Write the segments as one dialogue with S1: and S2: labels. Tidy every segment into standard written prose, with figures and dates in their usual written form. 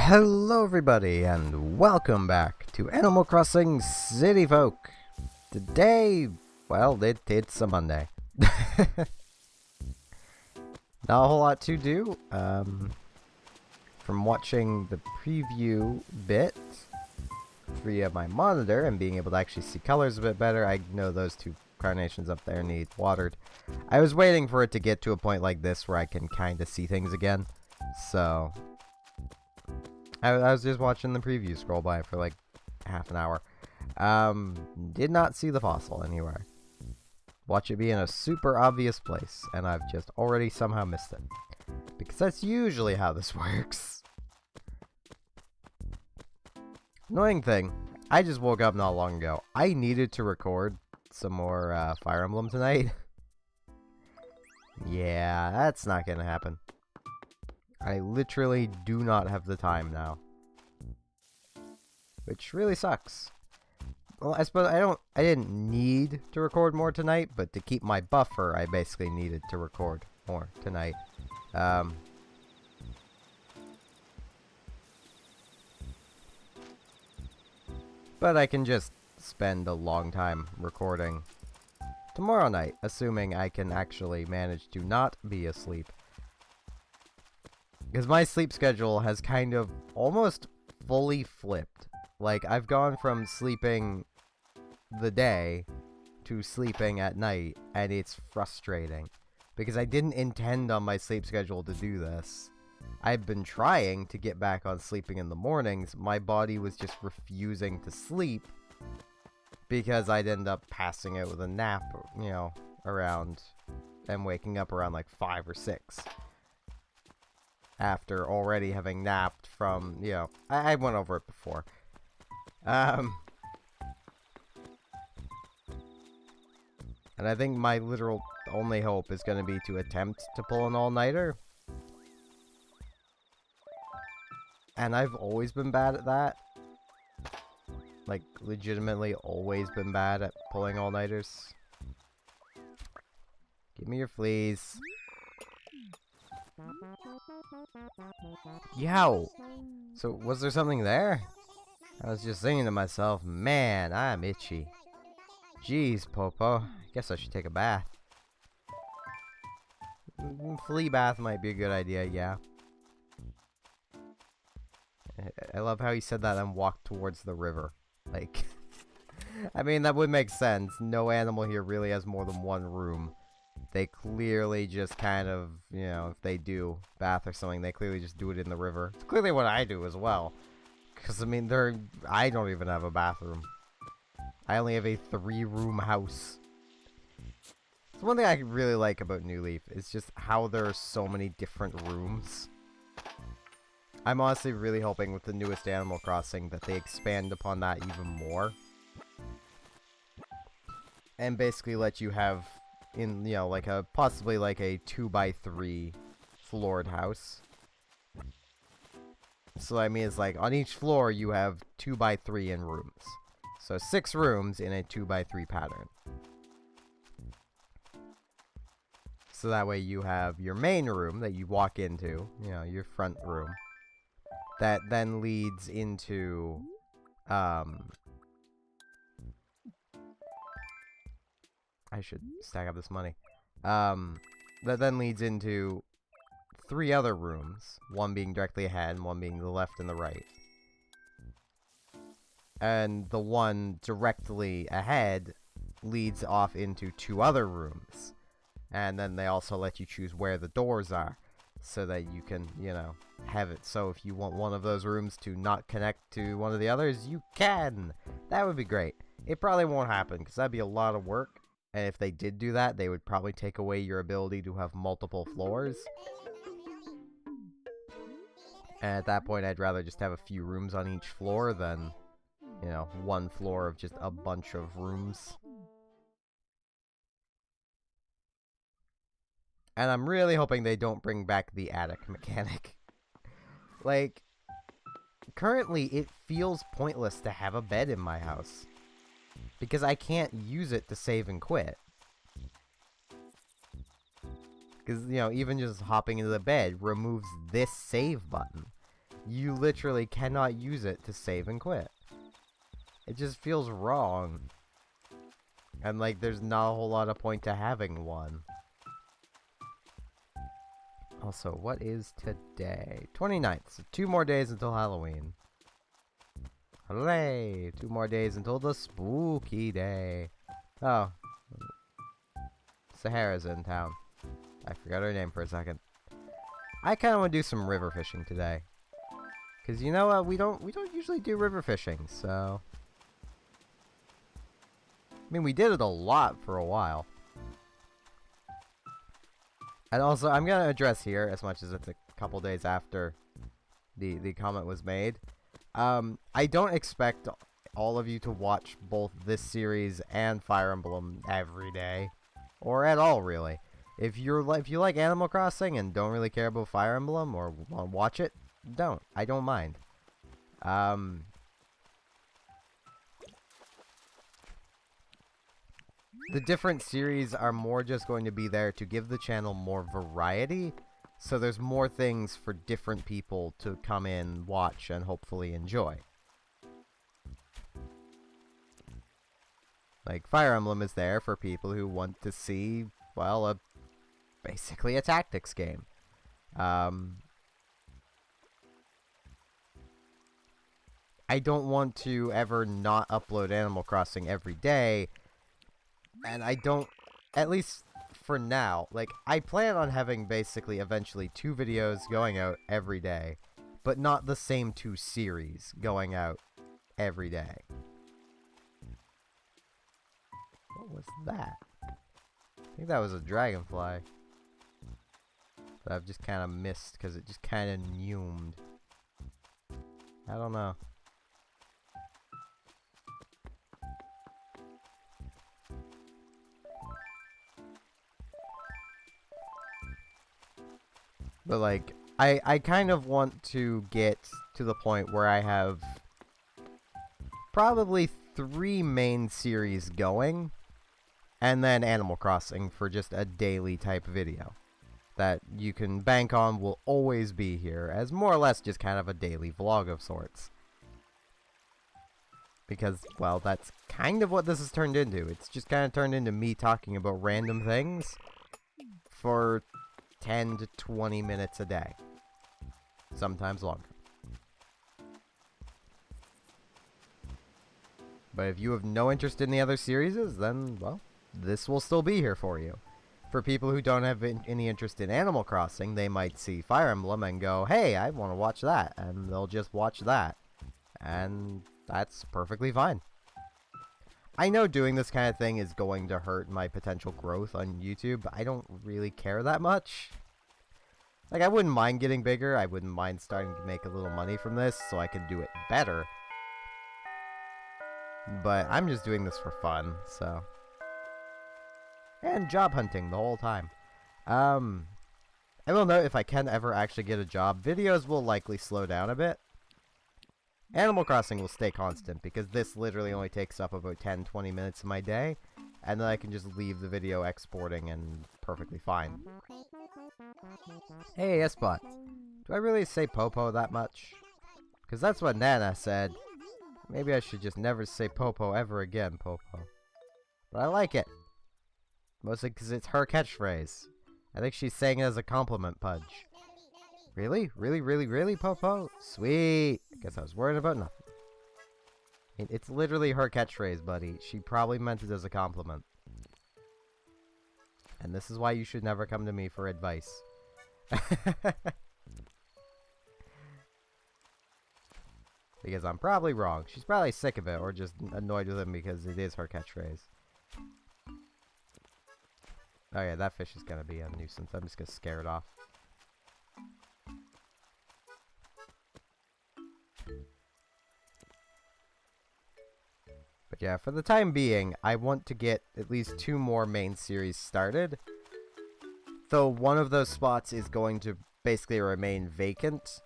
S1: Hello everybody and welcome back to Animal Crossing City Folk. Today, well, it's a Monday. Not a whole lot to do. From watching the preview bit via my monitor and being able to actually see colors a bit better, I know those two carnations up there need watered. I was waiting for it to get to a point like this where I can kind of see things again. So I was just watching the preview scroll by for like half an hour. Did not see the fossil anywhere. Watch it be in a super obvious place, and I've just already somehow missed it. Because that's usually how this works. Annoying thing, I just woke up not long ago. I needed to record some more Fire Emblem tonight. Yeah, that's not gonna happen. I literally do not have the time now. Which really sucks. Well, I suppose I didn't need to record more tonight, but to keep my buffer, I basically needed to record more tonight. But I can just spend a long time recording tomorrow night, assuming I can actually manage to not be asleep. Because my sleep schedule has kind of almost fully flipped. Like, I've gone from sleeping the day to sleeping at night, and it's frustrating. Because I didn't intend on my sleep schedule to do this. I've been trying to get back on sleeping in the mornings. My body was just refusing to sleep because I'd end up passing out with a nap, you know, around, and waking up around like 5 or 6. After already having napped from, you know, I went over it before. And I think my literal only hope is going to be to attempt to pull an all-nighter. And I've always been bad at that. Like, legitimately always been bad at pulling all-nighters. Give me your fleas. Yow! So, was there something there? I was just thinking to myself, man, I'm itchy. Jeez, Popo. I guess I should take a bath. Flea bath might be a good idea, yeah. I love how he said that and walked towards the river. Like, I mean, that would make sense. No animal here really has more than one room. They clearly just kind of, you know, if they do bath or something, they clearly just do it in the river. It's clearly what I do as well. Because, I mean, I don't even have a bathroom. I only have a 3-room house. So one thing I really like about New Leaf is just how there are so many different rooms. I'm honestly really hoping with the newest Animal Crossing that they expand upon that even more. And basically let you have, in, you know, like possibly like a 2x3 floored house. So I mean, it's like on each floor you have 2x3 in rooms. So 6 rooms in a 2x3 pattern. So that way you have your main room that you walk into, you know, your front room. That then leads into, I should stack up this money. That then leads into 3 other rooms, one being directly ahead and one being the left and the right. And the one directly ahead leads off into 2 other rooms. And then they also let you choose where the doors are, so that you can, you know, have it so if you want one of those rooms to not connect to one of the others, you can! That would be great. It probably won't happen, because that'd be a lot of work. And if they did do that, they would probably take away your ability to have multiple floors. And at that point, I'd rather just have a few rooms on each floor than, you know, one floor of just a bunch of rooms. And I'm really hoping they don't bring back the attic mechanic. Like, currently it feels pointless to have a bed in my house. Because I can't use it to save and quit. Because, you know, even just hopping into the bed removes this save button. you literally cannot use it to save and quit. It just feels wrong. And like, there's not a whole lot of point to having one. Also, what is today? 29th. So 2 more days until Halloween. Hooray! 2 more days until the spooky day. Oh. Sahara's in town. I forgot her name for a second. I kind of want to do some river fishing today. Because you know what? We don't usually do river fishing, so... I mean, we did it a lot for a while. And also, I'm going to address here, as much as it's a couple days after the comment was made. I don't expect all of you to watch both this series and Fire Emblem every day. Or at all, really. If you like Animal Crossing and don't really care about Fire Emblem or want to watch it, don't. I don't mind. The different series are more just going to be there to give the channel more variety, so there's more things for different people to come in, watch, and hopefully enjoy. Like, Fire Emblem is there for people who want to see, well, basically a tactics game. I don't want to ever not upload Animal Crossing every day, and I don't, at least for now, like, I plan on having basically eventually 2 videos going out every day, but not the same 2 series going out every day. What was that? I think that was a dragonfly. That I've just kind of missed because it just kind of neumed. I don't know. But like, I kind of want to get to the point where I have probably 3 main series going, and then Animal Crossing for just a daily type video that you can bank on will always be here as more or less just kind of a daily vlog of sorts. Because, well, that's kind of what this has turned into. It's just kind of turned into me talking about random things for 10 to 20 minutes a day. Sometimes longer. But if you have no interest in the other series, then, well, this will still be here for you. For people who don't have any interest in Animal Crossing, they might see Fire Emblem and go, hey, I want to watch that. And they'll just watch that. And that's perfectly fine. I know doing this kind of thing is going to hurt my potential growth on YouTube, but I don't really care that much. Like, I wouldn't mind getting bigger. I wouldn't mind starting to make a little money from this so I can do it better. But I'm just doing this for fun, so... And job hunting the whole time. I will note, if I can ever actually get a job, videos will likely slow down a bit. Animal Crossing will stay constant, because this literally only takes up about 10-20 minutes of my day, and then I can just leave the video exporting and perfectly fine. Hey, S-Bot. Do I really say Popo that much? Because that's what Nana said. Maybe I should just never say Popo ever again, Popo. But I like it. Mostly because it's her catchphrase. I think she's saying it as a compliment, Pudge. Really? Really, really, really, Popo? Sweet! Guess I was worried about nothing. It's literally her catchphrase, buddy. She probably meant it as a compliment. And this is why you should never come to me for advice. Because I'm probably wrong. She's probably sick of it, or just annoyed with him because it is her catchphrase. Oh yeah, that fish is gonna be a nuisance. I'm just gonna scare it off. But yeah, for the time being, I want to get at least 2 more main series started. Though one of those spots is going to basically remain vacant,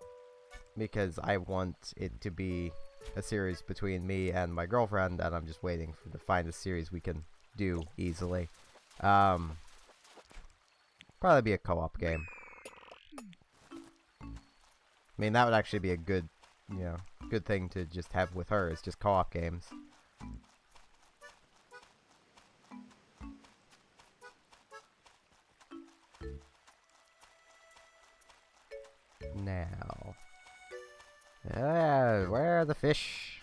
S1: because I want it to be a series between me and my girlfriend, and I'm just waiting to find a series we can do easily. Probably be a co-op game. I mean, that would actually be a good, you know, good thing to just have with her, is just co-op games. Now. Where are the fish?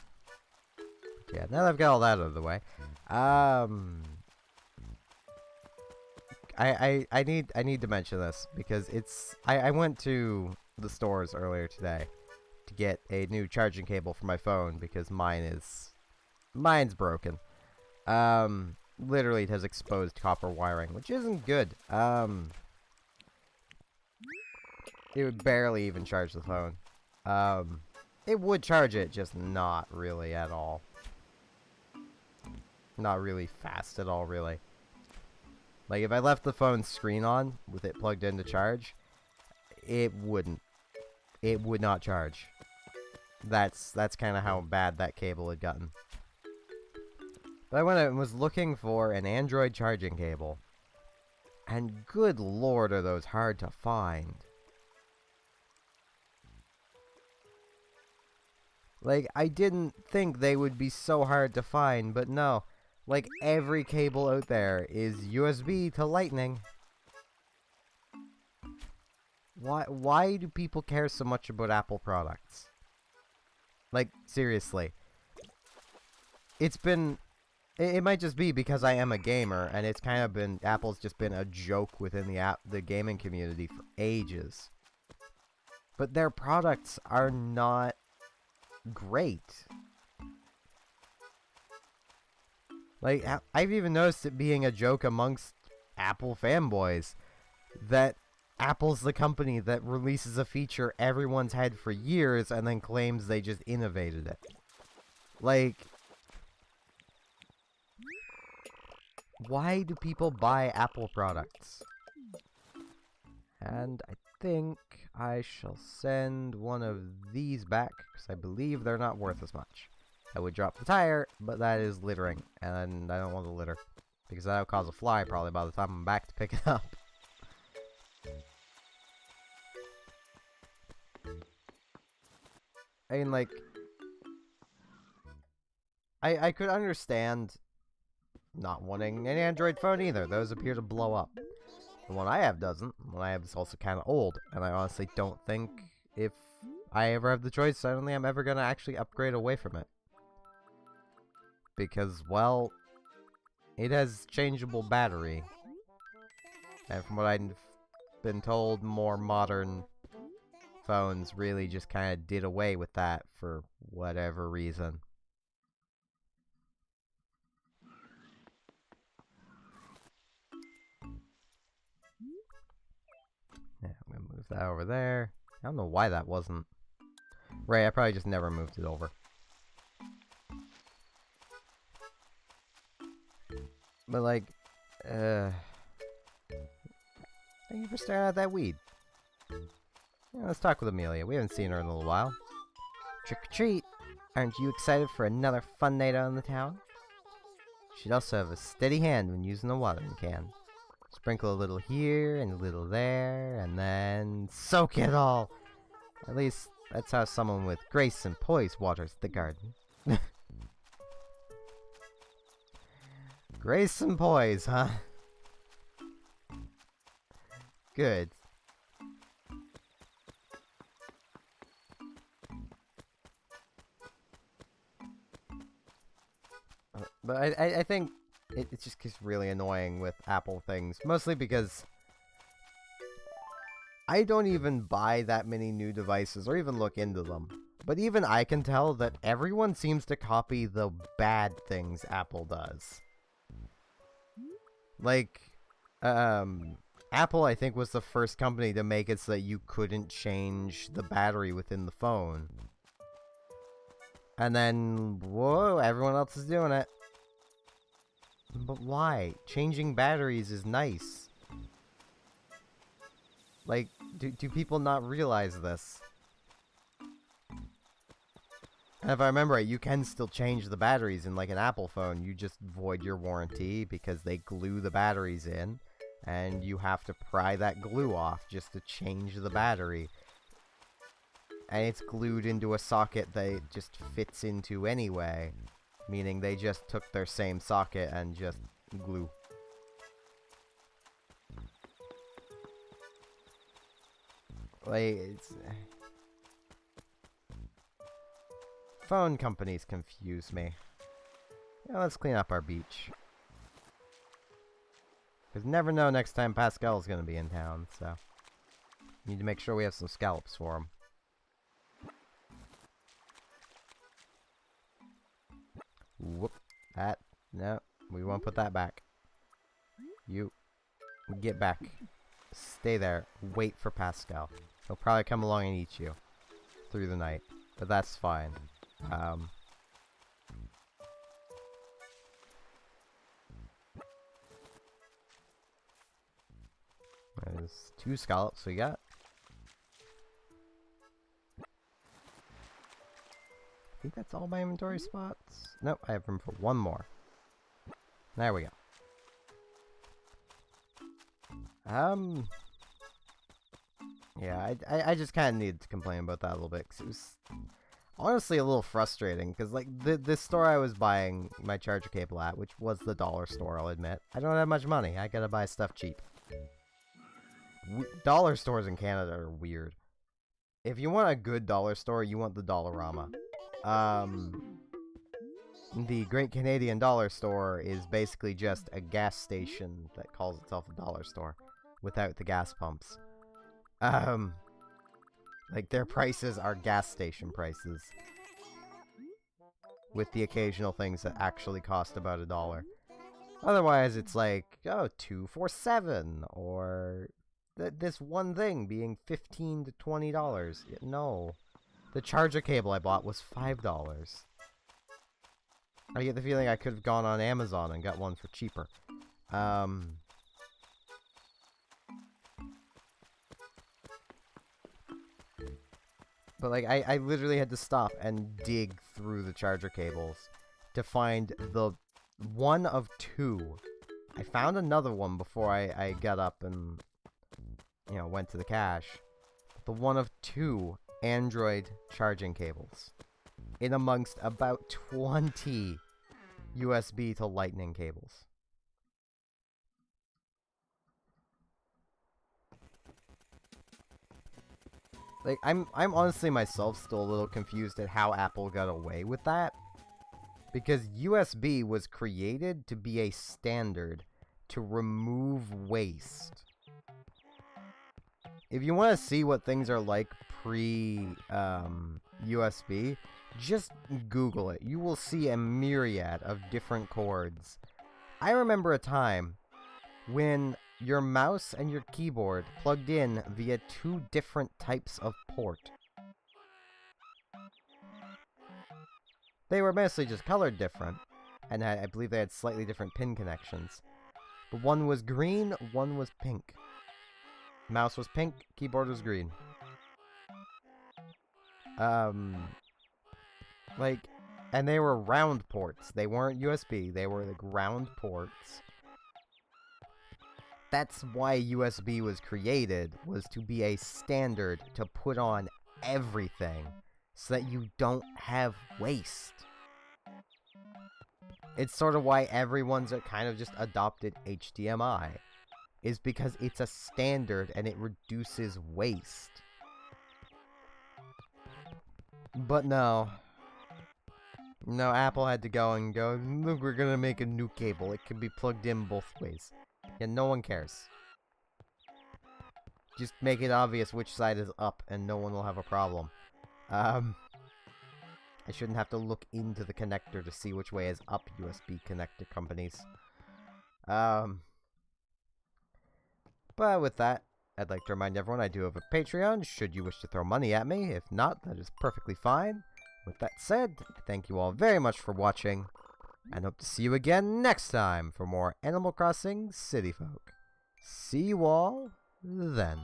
S1: Yeah, now that I've got all that out of the way. I need to mention this because I went to the stores earlier today to get a new charging cable for my phone because mine's broken. Literally it has exposed copper wiring, which isn't good. It would barely even charge the phone. It would charge it, just not really at all. Not really fast at all, really. Like, if I left the phone's screen on with it plugged in to charge, it wouldn't. It would not charge. That's kind of how bad that cable had gotten. But I went out and was looking for an Android charging cable. And good lord, are those hard to find. Like, I didn't think they would be so hard to find, but no. Like, every cable out there is USB to Lightning. Why do people care so much about Apple products? Like, seriously. It's been... It might just be because I am a gamer, and it's kind of been... Apple's just been a joke within the gaming community for ages. But their products are not great. Like, I've even noticed it being a joke amongst Apple fanboys that Apple's the company that releases a feature everyone's had for years and then claims they just innovated it. Like, why do people buy Apple products? And I think I shall send one of these back, because I believe they're not worth as much. I would drop the tire, but that is littering, and I don't want to litter, because that'll cause a fly probably by the time I'm back to pick it up. I mean, like, I could understand not wanting an Android phone either. Those appear to blow up. The one I have doesn't. The one I have is also kind of old, and I honestly don't think if I ever have the choice, I don't think I'm ever going to actually upgrade away from it. Because, well, it has changeable battery. And from what I've been told, more modern phones really just kind of did away with that for whatever reason. Yeah, I'm gonna move that over there. I don't know why that wasn't. Right, I probably just never moved it over. But like, thank you for staring at that weed. Yeah, let's talk with Amelia. We haven't seen her in a little while. Trick or treat! Aren't you excited for another fun night out in the town? She'd also have a steady hand when using a watering can. Sprinkle a little here and a little there, and then soak it all! At least, that's how someone with grace and poise waters the garden. Grace and poise, huh? Good. But I think it just gets really annoying with Apple things. Mostly because I don't even buy that many new devices or even look into them. But even I can tell that everyone seems to copy the bad things Apple does. Like, Apple, I think, was the first company to make it so that you couldn't change the battery within the phone. And then, whoa, everyone else is doing it. But why? Changing batteries is nice. Like, do people not realize this? And if I remember right, you can still change the batteries in like an Apple phone. You just void your warranty because they glue the batteries in. And you have to pry that glue off just to change the battery. And it's glued into a socket that it just fits into anyway. Meaning they just took their same socket and just glue. Like, it's... Phone companies confuse me. Yeah, let's clean up our beach. Because never know next time Pascal's gonna be in town, so... Need to make sure we have some scallops for him. Whoop. That. No. We won't put that back. You. Get back. Stay there. Wait for Pascal. He'll probably come along and eat you. Through the night. But that's fine. There's 2 scallops we got. I think that's all my inventory spots. Nope, I have room for 1 more. There we go. Yeah, I just kind of needed to complain about that a little bit, because it was honestly a little frustrating, because, like, this store I was buying my charger cable at, which was the dollar store, I'll admit, I don't have much money. I gotta buy stuff cheap. Dollar stores in Canada are weird. If you want a good dollar store, you want the Dollarama. The Great Canadian Dollar Store is basically just a gas station that calls itself a dollar store without the gas pumps. Like, their prices are gas station prices with the occasional things that actually cost about $1. Otherwise, it's like, oh, 2 for $7, or this one thing being $15 to $20. No. The charger cable I bought was $5. I get the feeling I could have gone on Amazon and got one for cheaper. But, like, I literally had to stop and dig through the charger cables to find the one of 2. I found another one before I got up and, you know, went to the cache. The one of 2 Android charging cables in amongst about 20 USB to Lightning cables. Like, I'm honestly myself still a little confused at how Apple got away with that. Because USB was created to be a standard to remove waste. If you want to see what things are like pre-USB, just Google it. You will see a myriad of different cords. I remember a time when your mouse and your keyboard plugged in via 2 different types of port. They were mostly just colored different, and I believe they had slightly different pin connections. But one was green, one was pink. Mouse was pink, keyboard was green. Like, and they were round ports. They weren't USB, they were like round ports. That's why USB was created, was to be a standard to put on everything, so that you don't have waste. It's sort of why everyone's kind of just adopted HDMI, is because it's a standard and it reduces waste. But no, Apple had to go, look, we're gonna make a new cable. It can be plugged in both ways. Yeah, no one cares. Just make it obvious which side is up and no one will have a problem. I shouldn't have to look into the connector to see which way is up, USB connector companies. But with that, I'd like to remind everyone I do have a Patreon, should you wish to throw money at me. If not, that is perfectly fine. With that said, thank you all very much for watching, and hope to see you again next time for more Animal Crossing City Folk. See you all then.